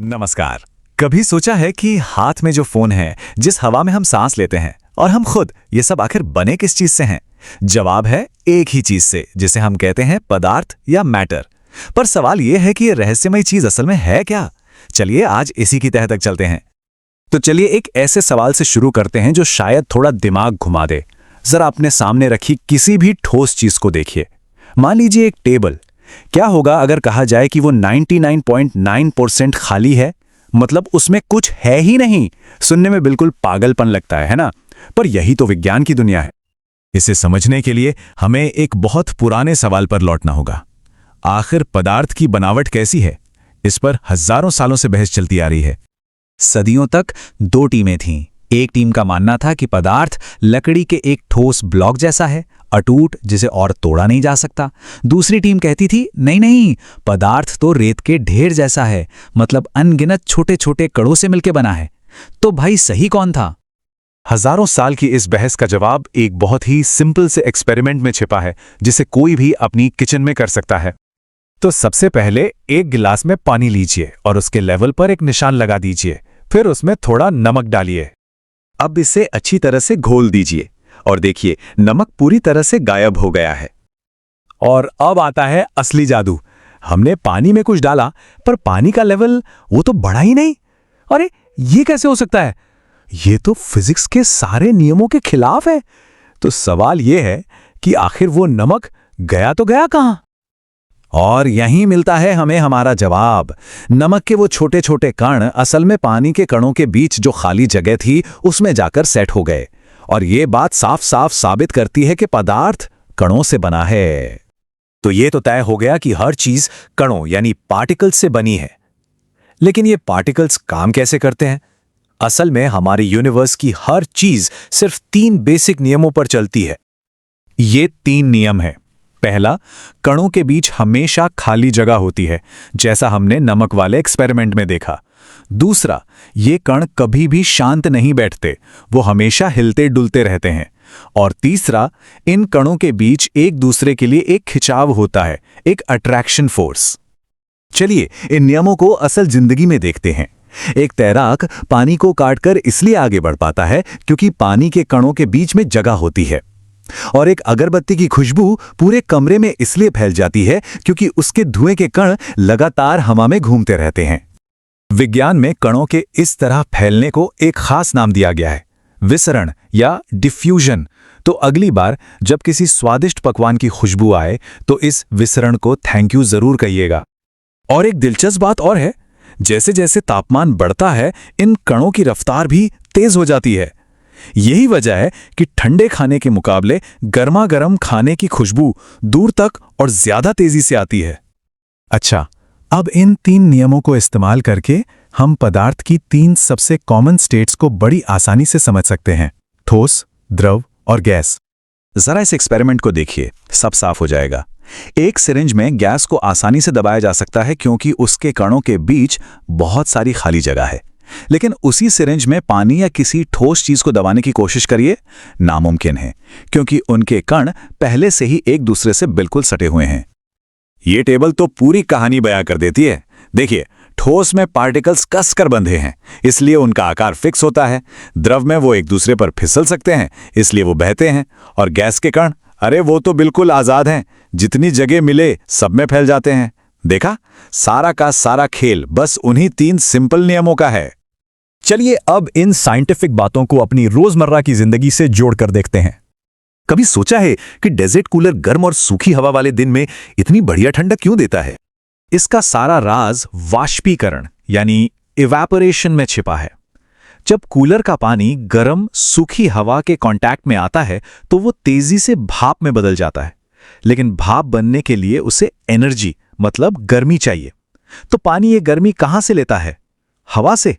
नमस्कार। कभी सोचा है कि हाथ में जो फोन है, जिस हवा में हम सांस लेते हैं और हम खुद, ये सब आखिर बने किस चीज से हैं? जवाब है एक ही चीज से, जिसे हम कहते हैं पदार्थ या मैटर। पर सवाल यह है कि ये रहस्यमय चीज असल में है क्या? चलिए आज इसी की तह तक चलते हैं। तो चलिए एक ऐसे सवाल से शुरू करते हैं जो शायद थोड़ा दिमाग घुमा दे। जरा अपने सामने रखी किसी भी ठोस चीज को देखिए। मान लीजिए एक टेबल। क्या होगा अगर कहा जाए कि वो 99.9% खाली है? मतलब उसमें कुछ है ही नहीं। सुनने में बिल्कुल पागलपन लगता है ना? पर यही तो विज्ञान की दुनिया है। इसे समझने के लिए हमें एक बहुत पुराने सवाल पर लौटना होगा। आखिर पदार्थ की बनावट कैसी है? इस पर हजारों सालों से बहस चलती आ रही है। सदियों तक दो टीमें थीं। एक टीम का मानना था कि पदार्थ लकड़ी के एक ठोस ब्लॉक जैसा है, अटूट, जिसे और तोड़ा नहीं जा सकता। दूसरी टीम कहती थी नहीं नहीं, पदार्थ तो रेत के ढेर जैसा है, मतलब अनगिनत छोटे छोटे कणों से मिलकर बना है। तो भाई सही कौन था? हजारों साल की इस बहस का जवाब एक बहुत ही सिंपल से एक्सपेरिमेंट में छिपा है, जिसे कोई भी अपनी किचन में कर सकता है। तो सबसे पहले एक गिलास में पानी लीजिए और उसके लेवल पर एक निशान लगा दीजिए। फिर उसमें थोड़ा नमक डालिए। अब इसे अच्छी तरह से घोल दीजिए और देखिए नमक पूरी तरह से गायब हो गया है। और अब आता है असली जादू। हमने पानी में कुछ डाला, पर पानी का लेवल वो तो बढ़ा ही नहीं। अरे ये कैसे हो सकता है? ये तो फिजिक्स के सारे नियमों के खिलाफ है। तो सवाल ये है कि आखिर वो नमक गया तो गया कहां? और यहीं मिलता है हमें हमारा जवाब। नमक के वो छोटे छोटे कण असल में पानी के कणों के बीच जो खाली जगह थी उसमें जाकर सेट हो गए। और ये बात साफ साफ साबित करती है कि पदार्थ कणों से बना है। तो ये तो तय हो गया कि हर चीज कणों यानी पार्टिकल्स से बनी है। लेकिन ये पार्टिकल्स काम कैसे करते हैं? असल में हमारे यूनिवर्स की हर चीज सिर्फ 3 बेसिक नियमों पर चलती है। ये 3 नियम हैं। पहला, कणों के बीच हमेशा खाली जगह होती है, जैसा हमने नमक वाले एक्सपेरिमेंट में देखा। दूसरा, ये कण कभी भी शांत नहीं बैठते, वो हमेशा हिलते डुलते रहते हैं। और तीसरा, इन कणों के बीच एक दूसरे के लिए एक खिंचाव होता है, एक अट्रैक्शन फोर्स। चलिए इन नियमों को असल जिंदगी में देखते हैं। एक तैराक पानी को काटकर इसलिए आगे बढ़ पाता है क्योंकि पानी के कणों के बीच में जगह होती है। और एक अगरबत्ती की खुशबू पूरे कमरे में इसलिए फैल जाती है क्योंकि उसके धुएं के कण लगातार हवा में घूमते रहते हैं। विज्ञान में कणों के इस तरह फैलने को एक खास नाम दिया गया है, विसरण या डिफ्यूजन। तो अगली बार जब किसी स्वादिष्ट पकवान की खुशबू आए तो इस विसरण को थैंक यू जरूर कहिएगा। और एक दिलचस्प बात और है, जैसे जैसे तापमान बढ़ता है इन कणों की रफ्तार भी तेज हो जाती है। यही वजह है कि ठंडे खाने के मुकाबले गर्मा गर्म खाने की खुशबू दूर तक और ज्यादा तेजी से आती है। अच्छा, अब इन 3 नियमों को इस्तेमाल करके हम पदार्थ की 3 सबसे कॉमन स्टेट्स को बड़ी आसानी से समझ सकते हैं, ठोस, द्रव और गैस। जरा इस एक्सपेरिमेंट को देखिए, सब साफ हो जाएगा। एक सिरिंज में गैस को आसानी से दबाया जा सकता है क्योंकि उसके कणों के बीच बहुत सारी खाली जगह है। लेकिन उसी सिरिंज में पानी या किसी ठोस चीज को दबाने की कोशिश करिए, नामुमकिन है, क्योंकि उनके कण पहले से ही एक दूसरे से बिल्कुल सटे हुए हैं। ये टेबल तो पूरी कहानी बयां कर देती है। देखिए, ठोस में पार्टिकल्स कसकर बंधे हैं, इसलिए उनका आकार फिक्स होता है। द्रव में वो एक दूसरे पर फिसल सकते हैं, इसलिए वो बहते हैं। और गैस के कण, अरे वो तो बिल्कुल आजाद हैं, जितनी जगह मिले सब में फैल जाते हैं। देखा, सारा का सारा खेल बस उन्हीं 3 सिंपल नियमों का है। चलिए अब इन साइंटिफिक बातों को अपनी रोजमर्रा की जिंदगी से जोड़कर देखते हैं। कभी सोचा है कि डेजर्ट कूलर गर्म और सूखी हवा वाले दिन में इतनी बढ़िया ठंडक क्यों देता है? इसका सारा राज वाष्पीकरण यानी इवैपोरेशन में छिपा है। जब कूलर का पानी गर्म सूखी हवा के कांटेक्ट में आता है तो वो तेजी से भाप में बदल जाता है। लेकिन भाप बनने के लिए उसे एनर्जी मतलब गर्मी चाहिए। तो पानी ये गर्मी कहां से लेता है? हवा से।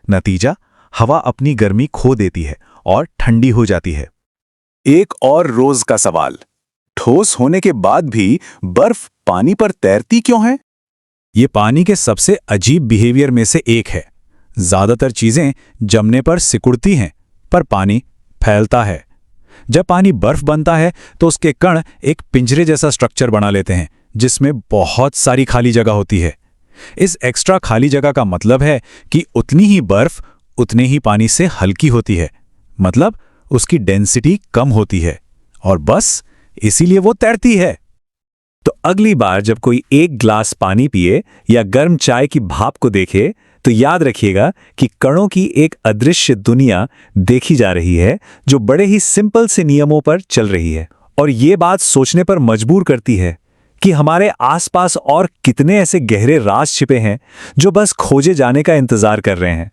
नतीजा, हवा अपनी गर्मी खो देती है और ठंडी हो जाती है। एक और रोज का सवाल, ठोस होने के बाद भी बर्फ पानी पर तैरती क्यों है? ये पानी के सबसे अजीब बिहेवियर में से एक है। ज्यादातर चीजें जमने पर सिकुड़ती हैं, पर पानी फैलता है। जब पानी बर्फ बनता है तो उसके कण एक पिंजरे जैसा स्ट्रक्चर बना लेते हैं, जिसमें बहुत सारी खाली जगह होती है। इस एक्स्ट्रा खाली जगह का मतलब है कि उतनी ही बर्फ उतने ही पानी से हल्की होती है, मतलब उसकी डेंसिटी कम होती है और बस इसीलिए वो तैरती है। तो अगली बार जब कोई एक ग्लास पानी पिए या गर्म चाय की भाप को देखे तो याद रखिएगा कि कणों की एक अदृश्य दुनिया देखी जा रही है जो बड़े ही सिंपल से नियमों पर चल रही है। और ये बात सोचने पर मजबूर करती है कि हमारे आसपास और कितने ऐसे गहरे राज छिपे हैं जो बस खोजे जाने का इंतजार कर रहे हैं।